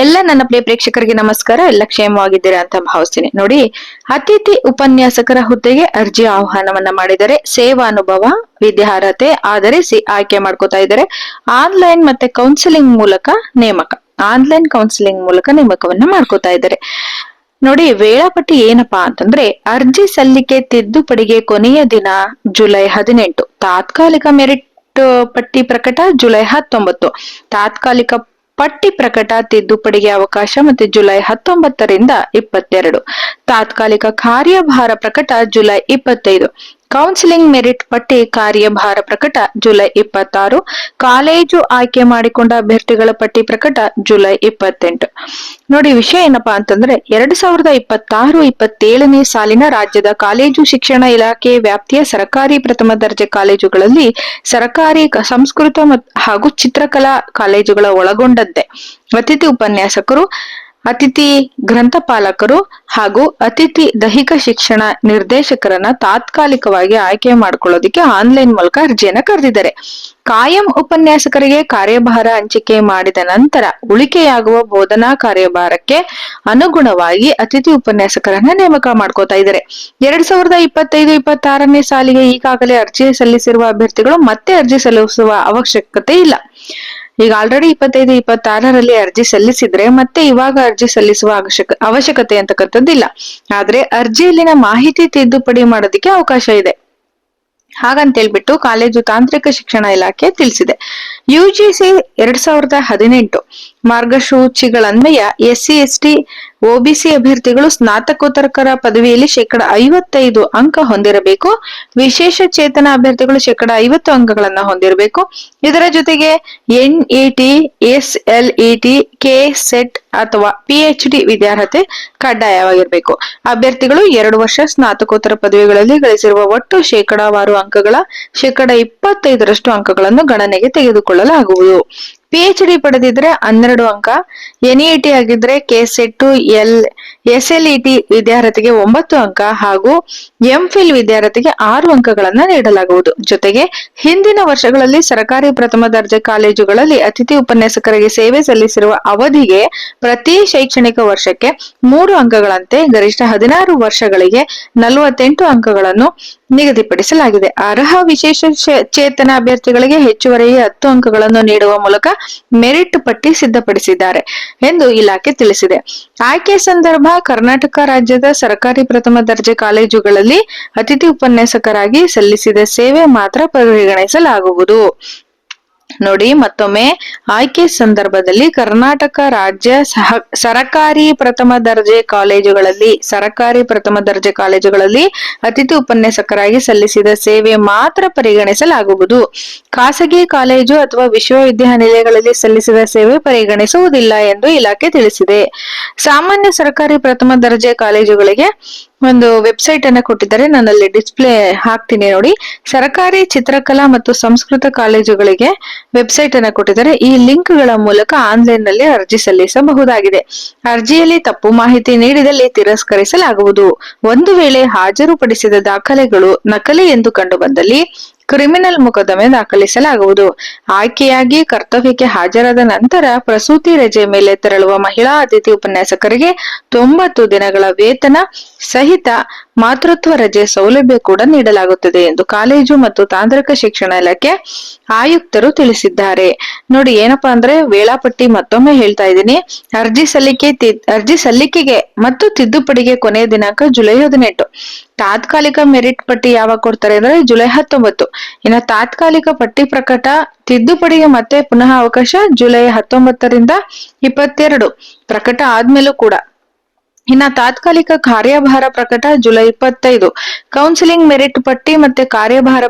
ಎಲ್ಲ ನನ್ನ ಪ್ರಿಯ ಪ್ರೇಕ್ಷಕರಿಗೆ ನಮಸ್ಕಾರ. ಎಲ್ಲ ಕ್ಷೇಮವಾಗಿದ್ದೀರಾ ಅಂತ ಭಾವಿಸ್ತೀನಿ. ನೋಡಿ, ಅತಿಥಿ ಉಪನ್ಯಾಸಕರ ಹುದ್ದೆಗೆ ಅರ್ಜಿ ಆಹ್ವಾನವನ್ನ ಮಾಡಿದರೆ ಸೇವಾನುಭವ, ವಿದ್ಯಾರ್ಹತೆ ಆಧರಿಸಿ ಆಯ್ಕೆ ಮಾಡ್ಕೋತಾ ಇದ್ದಾರೆ. ಆನ್ಲೈನ್ ಮತ್ತೆ ಕೌನ್ಸಿಲಿಂಗ್ ಮೂಲಕ ನೇಮಕ ನೇಮಕವನ್ನ ಮಾಡ್ಕೋತಾ ಇದ್ದಾರೆ. ನೋಡಿ, ವೇಳಾಪಟ್ಟಿ ಏನಪ್ಪಾ ಅಂತಂದ್ರೆ, ಅರ್ಜಿ ಸಲ್ಲಿಕೆ ತಿದ್ದುಪಡಿಗೆ ಕೊನೆಯ ದಿನ ಜುಲೈ 18, ತಾತ್ಕಾಲಿಕ ಮೆರಿಟ್ ಪಟ್ಟಿ ಪ್ರಕಟ ಜುಲೈ 19, ತಾತ್ಕಾಲಿಕ ಪಟ್ಟಿ ಪ್ರಕಟ ತಿದ್ದುಪಡಿಗೆ ಅವಕಾಶ ಮತ್ತೆ ಜುಲೈ 19ರಿಂದ 22, ತಾತ್ಕಾಲಿಕ ಕಾರ್ಯಭಾರ ಪ್ರಕಟ ಜುಲೈ 25, ಕೌನ್ಸಿಲಿಂಗ್ ಮೆರಿಟ್ ಪಟ್ಟಿ ಕಾರ್ಯಭಾರ ಪ್ರಕಟ ಜುಲೈ 26, ಕಾಲೇಜು ಆಯ್ಕೆ ಮಾಡಿಕೊಂಡ ಅಭ್ಯರ್ಥಿಗಳ ಪಟ್ಟಿ ಪ್ರಕಟ ಜುಲೈ 28. ನೋಡಿ, ವಿಷಯ ಏನಪ್ಪಾ ಅಂತಂದ್ರೆ, 2026-27ನೇ ಸಾಲಿನ ರಾಜ್ಯದ ಕಾಲೇಜು ಶಿಕ್ಷಣ ಇಲಾಖೆ ವ್ಯಾಪ್ತಿಯ ಸರ್ಕಾರಿ ಪ್ರಥಮ ದರ್ಜೆ ಕಾಲೇಜುಗಳಲ್ಲಿ ಸರ್ಕಾರಿ ಸಂಸ್ಕೃತ ಹಾಗೂ ಚಿತ್ರಕಲಾ ಕಾಲೇಜುಗಳ ಒಳಗೊಂಡಂತೆ ಅತಿಥಿ ಉಪನ್ಯಾಸಕರು, ಅತಿಥಿ ಗ್ರಂಥಪಾಲಕರು ಹಾಗೂ ಅತಿಥಿ ದೈಹಿಕ ಶಿಕ್ಷಣ ನಿರ್ದೇಶಕರನ್ನ ತಾತ್ಕಾಲಿಕವಾಗಿ ಆಯ್ಕೆ ಮಾಡ್ಕೊಳ್ಳೋದಿಕ್ಕೆ ಆನ್ಲೈನ್ ಮೂಲಕ ಅರ್ಜಿಯನ್ನ ಕರೆದಿದ್ದಾರೆ. ಕಾಯಂ ಉಪನ್ಯಾಸಕರಿಗೆ ಕಾರ್ಯಭಾರ ಹಂಚಿಕೆ ಮಾಡಿದ ನಂತರ ಉಳಿಕೆಯಾಗುವ ಬೋಧನಾ ಕಾರ್ಯಭಾರಕ್ಕೆ ಅನುಗುಣವಾಗಿ ಅತಿಥಿ ಉಪನ್ಯಾಸಕರನ್ನ ನೇಮಕ ಮಾಡ್ಕೋತಾ ಇದ್ದಾರೆ. 2025-26ನೇ ಸಾಲಿಗೆ ಈಗಾಗಲೇ ಅರ್ಜಿ ಸಲ್ಲಿಸಿರುವ ಅಭ್ಯರ್ಥಿಗಳು ಮತ್ತೆ ಅರ್ಜಿ ಸಲ್ಲಿಸುವ ಅವಶ್ಯಕತೆ ಇಲ್ಲ. ಈಗ ಆಲ್ರೆಡಿ 25-26ರಲ್ಲಿ ಅರ್ಜಿ ಸಲ್ಲಿಸಿದ್ರೆ ಮತ್ತೆ ಇವಾಗ ಅರ್ಜಿ ಸಲ್ಲಿಸುವ ಅವಶ್ಯಕತೆ ಅಂತಕ್ಕಂಥದ್ದಿಲ್ಲ. ಆದ್ರೆ ಅರ್ಜಿಯಲ್ಲಿನ ಮಾಹಿತಿ ತಿದ್ದುಪಡಿ ಮಾಡೋದಿಕ್ಕೆ ಅವಕಾಶ ಇದೆ. ಹಾಗಂತ ಹೇಳ್ಬಿಟ್ಟು ಕಾಲೇಜು ತಾಂತ್ರಿಕ ಶಿಕ್ಷಣ ಇಲಾಖೆ ತಿಳಿಸಿದೆ. ಯುಜಿಸಿ 2018 ಮಾರ್ಗಸೂಚಿಗಳನ್ವಯ SC, ST, OBC ಅಭ್ಯರ್ಥಿಗಳು ಸ್ನಾತಕೋತ್ತರ ಪದವಿಯಲ್ಲಿ 55% ಅಂಕ ಹೊಂದಿರಬೇಕು. ವಿಶೇಷ ಚೇತನ ಅಭ್ಯರ್ಥಿಗಳು 50 ಅಂಕಗಳನ್ನ ಹೊಂದಿರಬೇಕು. ಇದರ ಜೊತೆಗೆ NET, SLET, KSET ಅಥವಾ PhD ವಿದ್ಯಾರ್ಹತೆ ಕಡ್ಡಾಯವಾಗಿರ್ಬೇಕು. ಅಭ್ಯರ್ಥಿಗಳು 2 ವರ್ಷ ಸ್ನಾತಕೋತ್ತರ ಪದವಿಗಳಲ್ಲಿ ಗಳಿಸಿರುವ ಒಟ್ಟು ಶೇಕಡಾವಾರು ಅಂಕಗಳ 25% ಅಂಕಗಳನ್ನು ಗಣನೆಗೆ ತೆಗೆದುಕೊಳ್ಳಲಾಗುವುದು. PhD ಪಡೆದಿದ್ರೆ 12 ಅಂಕ, NET ಆಗಿದ್ರೆ KSET, SLET ವಿದ್ಯಾರ್ಹತೆಗೆ 9 ಅಂಕ ಹಾಗೂ MPhil ವಿದ್ಯಾರ್ಹತೆಗೆ 6 ಅಂಕಗಳನ್ನ ನೀಡಲಾಗುವುದು. ಜೊತೆಗೆ ಹಿಂದಿನ ವರ್ಷಗಳಲ್ಲಿ ಸರ್ಕಾರಿ ಪ್ರಥಮ ದರ್ಜೆ ಕಾಲೇಜುಗಳಲ್ಲಿ ಅತಿಥಿ ಉಪನ್ಯಾಸಕರಿಗೆ ಸೇವೆ ಸಲ್ಲಿಸಿರುವ ಅವಧಿಗೆ ಪ್ರತಿ ಶೈಕ್ಷಣಿಕ ವರ್ಷಕ್ಕೆ 3 ಅಂಕಗಳಂತೆ ಗರಿಷ್ಠ 16 ವರ್ಷಗಳಿಗೆ 48 ಅಂಕಗಳನ್ನು ನಿಗದಿಪಡಿಸಲಾಗಿದೆ. ಅರ್ಹ ವಿಶೇಷ ಚೇತನ ಅಭ್ಯರ್ಥಿಗಳಿಗೆ ಹೆಚ್ಚುವರಿ 10 ಅಂಕಗಳನ್ನು ನೀಡುವ ಮೂಲಕ ಮೆರಿಟ್ ಪಟ್ಟಿ ಸಿದ್ಧಪಡಿಸಿದ್ದಾರೆ ಎಂದು ಇಲಾಖೆ ತಿಳಿಸಿದೆ. ಆಯ್ಕೆ ಸಂದರ್ಭ ಕರ್ನಾಟಕ ರಾಜ್ಯದ ಸರ್ಕಾರಿ ಪ್ರಥಮ ದರ್ಜೆ ಕಾಲೇಜುಗಳಲ್ಲಿ ಅತಿಥಿ ಉಪನ್ಯಾಸಕರಾಗಿ ಸಲ್ಲಿಸಿದ ಸೇವೆ ಮಾತ್ರ ಪರಿಗಣಿಸಲಾಗುವುದು. ನೋಡಿ, ಮತ್ತೊಮ್ಮೆ ಆಯ್ಕೆ ಸಂದರ್ಭದಲ್ಲಿ ಕರ್ನಾಟಕ ರಾಜ್ಯ ಸರ್ಕಾರಿ ಪ್ರಥಮ ದರ್ಜೆ ಕಾಲೇಜುಗಳಲ್ಲಿ ಅತಿಥಿ ಉಪನ್ಯಾಸಕರಾಗಿ ಸಲ್ಲಿಸಿದ ಸೇವೆ ಮಾತ್ರ ಪರಿಗಣಿಸಲಾಗುವುದು. ಖಾಸಗಿ ಕಾಲೇಜು ಅಥವಾ ವಿಶ್ವವಿದ್ಯಾನಿಲಯಗಳಲ್ಲಿ ಸಲ್ಲಿಸಿದ ಸೇವೆ ಪರಿಗಣಿಸುವುದಿಲ್ಲ ಎಂದು ಇಲಾಖೆ ತಿಳಿಸಿದೆ. ಸಾಮಾನ್ಯ ಸರ್ಕಾರಿ ಪ್ರಥಮ ದರ್ಜೆ ಕಾಲೇಜುಗಳಿಗೆ ಒಂದು ವೆಬ್ಸೈಟ್ ಅನ್ನ ಕೊಟ್ಟಿದ್ದಾರೆ, ನಾನಲ್ಲಿ ಡಿಸ್ಪ್ಲೇ ಹಾಕ್ತೀನಿ ನೋಡಿ. ಸರ್ಕಾರಿ ಚಿತ್ರಕಲಾ ಮತ್ತು ಸಂಸ್ಕೃತ ಕಾಲೇಜುಗಳಿಗೆ ವೆಬ್ಸೈಟ್ ಅನ್ನ ಕೊಟ್ಟಿದ್ದಾರೆ. ಈ ಲಿಂಕ್ ಗಳ ಮೂಲಕ ಆನ್ಲೈನ್ ನಲ್ಲಿ ಅರ್ಜಿ ಸಲ್ಲಿಸಬಹುದಾಗಿದೆ. ಅರ್ಜಿಯಲ್ಲಿ ತಪ್ಪು ಮಾಹಿತಿ ನೀಡಿದಲ್ಲಿ ತಿರಸ್ಕರಿಸಲಾಗುವುದು. ಒಂದು ವೇಳೆ ಹಾಜರುಪಡಿಸಿದ ದಾಖಲೆಗಳು ನಕಲಿ ಎಂದು ಕಂಡು ಬಂದಲ್ಲಿ ಕ್ರಿಮಿನಲ್ ಮೊಕದ್ದಮೆ ದಾಖಲಿಸಲಾಗುವುದು. ಆಯ್ಕೆಯಾಗಿ ಕರ್ತವ್ಯಕ್ಕೆ ಹಾಜರಾದ ನಂತರ ಪ್ರಸೂತಿ ರಜೆ ಮೇಲೆ ತೆರಳುವ ಮಹಿಳಾ ಅತಿಥಿ ಉಪನ್ಯಾಸಕರಿಗೆ 90 ದಿನಗಳ ವೇತನ ಸಹಿತ ಮಾತೃತ್ವ ರಜೆ ಸೌಲಭ್ಯ ಕೂಡ ನೀಡಲಾಗುತ್ತದೆ ಎಂದು ಕಾಲೇಜು ಮತ್ತು ತಾಂತ್ರಿಕ ಶಿಕ್ಷಣ ಇಲಾಖೆ ಆಯುಕ್ತರು ತಿಳಿಸಿದ್ದಾರೆ. ನೋಡಿ, ಏನಪ್ಪಾ ಅಂದ್ರೆ ವೇಳಾಪಟ್ಟಿ ಮತ್ತೊಮ್ಮೆ ಹೇಳ್ತಾ ಇದ್ದೀನಿ. ಅರ್ಜಿ ಸಲ್ಲಿಕೆಗೆ ಮತ್ತು ತಿದ್ದುಪಡಿಗೆ ಕೊನೆಯ ದಿನಾಂಕ ಜುಲೈ 18. ತಾತ್ಕಾಲಿಕ ಮೆರಿಟ್ ಪಟ್ಟಿ ಯಾವಾಗ ಕೊಡ್ತಾರೆ ಅಂದ್ರೆ ಜುಲೈ 19. ಇನ್ನು ತಾತ್ಕಾಲಿಕ ಪಟ್ಟಿ ಪ್ರಕಟ ತಿದ್ದುಪಡಿಗೆ ಮತ್ತೆ ಪುನಃ ಅವಕಾಶ ಜುಲೈ 19ರಿಂದ 22 ಪ್ರಕಟ ಆದ್ಮೇಲೂ ಕೂಡ. ಇನ್ನ ತಾತ್ಕಾಲಿಕ ಕಾರ್ಯಭಾರ ಪ್ರಕಟ ಜುಲೈ 25. ಕೌನ್ಸಿಲಿಂಗ್ ಮೆರಿಟ್ ಪಟ್ಟಿ ಮತ್ತೆ ಕಾರ್ಯಭಾರ